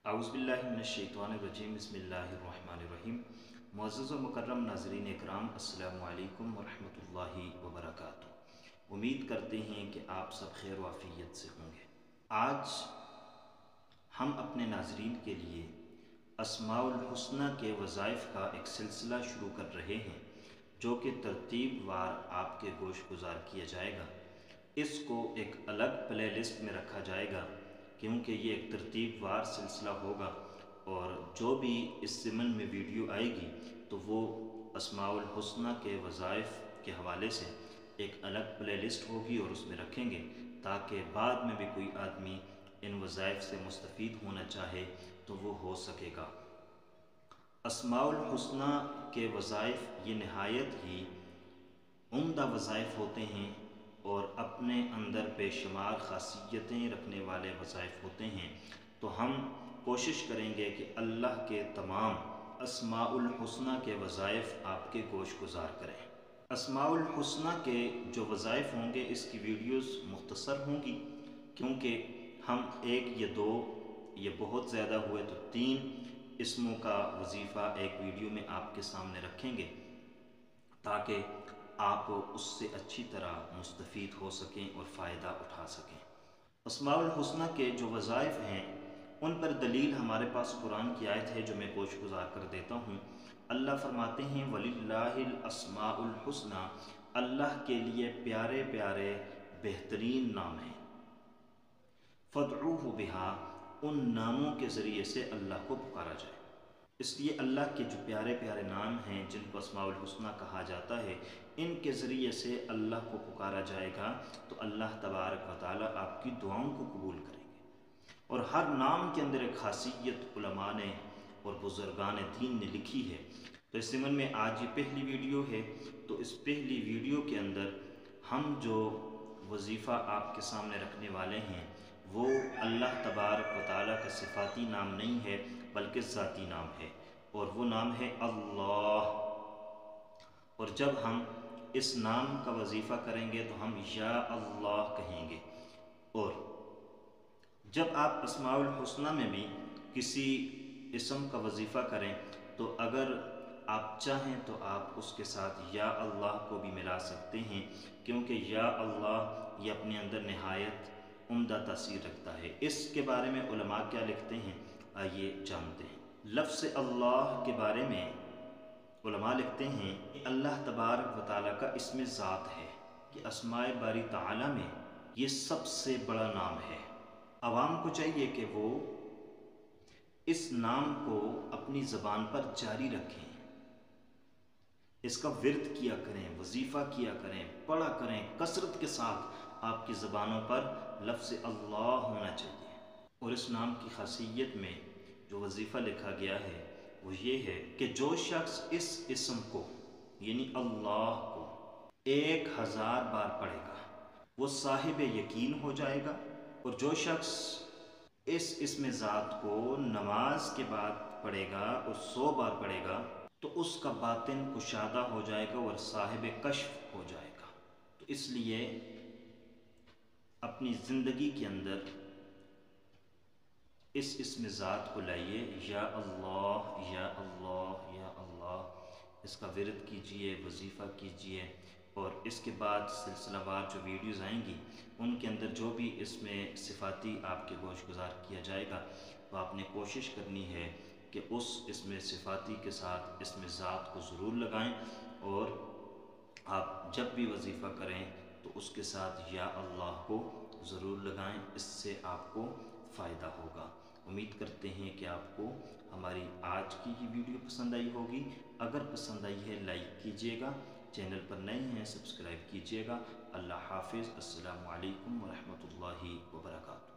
اعوذ باللہ من الشیطان الرجیم بسم اللہ الرحمن الرحیم۔ معزز و مکرم ناظرین اکرام، السلام علیکم ورحمۃ اللہ وبرکاتہ۔ امید کرتے ہیں کہ آپ سب خیر و عافیت سے ہوں گے۔ آج ہم اپنے ناظرین کے لیے اسماء الحسنی کے وظائف کا ایک سلسلہ شروع کر رہے ہیں، جو کہ ترتیب وار آپ کے گوش گزار کیا جائے گا۔ اس کو ایک الگ پلے لسٹ میں رکھا جائے گا، کیونکہ یہ ایک ترتیب وار سلسلہ ہوگا، اور جو بھی اس ضمن میں ویڈیو آئے گی تو وہ اسماء الحسنی کے وظائف کے حوالے سے ایک الگ پلے لسٹ ہوگی اور اس میں رکھیں گے، تاکہ بعد میں بھی کوئی آدمی ان وظائف سے مستفید ہونا چاہے تو وہ ہو سکے گا۔ اسماء الحسنی کے وظائف یہ نہایت ہی عمدہ وظائف ہوتے ہیں اور اپنے اندر بے شمار خاصیتیں رکھنے والے وظائف ہوتے ہیں، تو ہم کوشش کریں گے کہ اللہ کے تمام اسماء الحسنی کے وظائف آپ کے گوش گزار کریں۔ اسماء الحسنی کے جو وظائف ہوں گے اس کی ویڈیوز مختصر ہوں گی، کیونکہ ہم ایک یا دو یا بہت زیادہ ہوئے تو 3 اسموں کا وظیفہ ایک ویڈیو میں آپ کے سامنے رکھیں گے، تاکہ آپ اس سے اچھی طرح مستفید ہو سکیں اور فائدہ اٹھا سکیں۔ اسماء الحسنی کے جو وظائف ہیں ان پر دلیل ہمارے پاس قرآن کی آیت ہے، جو میں گوش گزار کر دیتا ہوں۔ اللہ فرماتے ہیں وَلِلَّهِ الْأَسْمَاءُ الْحُسْنَى، اللہ کے لیے پیارے پیارے بہترین نام ہیں۔ فَادْعُوهُ بِهَا، ان ناموں کے ذریعے سے اللہ کو پکارا جائے۔ اس لیے اللہ کے جو پیارے پیارے نام ہیں جن کو اسماء الحسنی کہا جاتا ہے، ان کے ذریعے سے اللہ کو پکارا جائے گا تو اللہ تبارک و تعالیٰ آپ کی دعاؤں کو قبول کریں گے۔ اور ہر نام کے اندر ایک خاصیت علماء نے اور بزرگان دین نے لکھی ہے۔ تو اس ضمن میں آج یہ پہلی ویڈیو ہے، تو اس پہلی ویڈیو کے اندر ہم جو وظیفہ آپ کے سامنے رکھنے والے ہیں وہ اللہ تبارک و تعالیٰ کا صفاتی نام نہیں ہے بلکہ ذاتی نام ہے، اور وہ نام ہے اللہ۔ اور جب ہم اس نام کا وظیفہ کریں گے تو ہم یا اللہ کہیں گے، اور جب آپ اسماء الحسنی میں بھی کسی اسم کا وظیفہ کریں تو اگر آپ چاہیں تو آپ اس کے ساتھ یا اللہ کو بھی ملا سکتے ہیں، کیونکہ یا اللہ یہ اپنے اندر نہایت عمدہ تاثیر رکھتا ہے۔ اس کے بارے میں علماء کیا لکھتے ہیں، آئیے جانتے ہیں۔ لفظ اللہ کے بارے میں علماء لکھتے ہیں کہ اللہ تبارک و تعالیٰ کا اسم ذات ہے، کہ اسماء باری تعالیٰ میں یہ سب سے بڑا نام ہے۔ عوام کو چاہیے کہ وہ اس نام کو اپنی زبان پر جاری رکھیں، اس کا ورد کیا کریں، وظیفہ کیا کریں، پڑھا کریں، کثرت کے ساتھ آپ کی زبانوں پر لفظ اللہ ہونا چاہیے۔ اور اس نام کی خاصیت میں جو وظیفہ لکھا گیا ہے وہ یہ ہے کہ جو شخص اس اسم کو یعنی اللہ کو 1000 بار پڑھے گا وہ صاحب یقین ہو جائے گا، اور جو شخص اس اسم ذات کو نماز کے بعد پڑھے گا اور 100 بار پڑھے گا تو اس کا باطن کشادہ ہو جائے گا اور صاحب کشف ہو جائے گا۔ تو اس لیے اپنی زندگی کے اندر اس اسم ذات کو لائیے، یا اللہ یا اللہ یا اللہ، اس کا ورد کیجئے، وظیفہ کیجئے، اور اس کے بعد سلسلہ وار جو ویڈیوز آئیں گی ان کے اندر جو بھی اس میں صفاتی آپ کے گوش گزار کیا جائے گا تو آپ نے کوشش کرنی ہے کہ اس اسم صفاتی کے ساتھ اسم ذات کو ضرور لگائیں، اور آپ جب بھی وظیفہ کریں تو اس کے ساتھ یا اللہ کو ضرور لگائیں، اس سے آپ کو فائدہ ہوگا۔ امید کرتے ہیں کہ آپ کو ہماری آج کی یہ ویڈیو پسند آئی ہوگی۔ اگر پسند آئی ہے لائک کیجئے گا، چینل پر نئے ہیں سبسکرائب کیجئے گا۔ اللہ حافظ، السلام علیکم ورحمۃ اللہ وبرکاتہ۔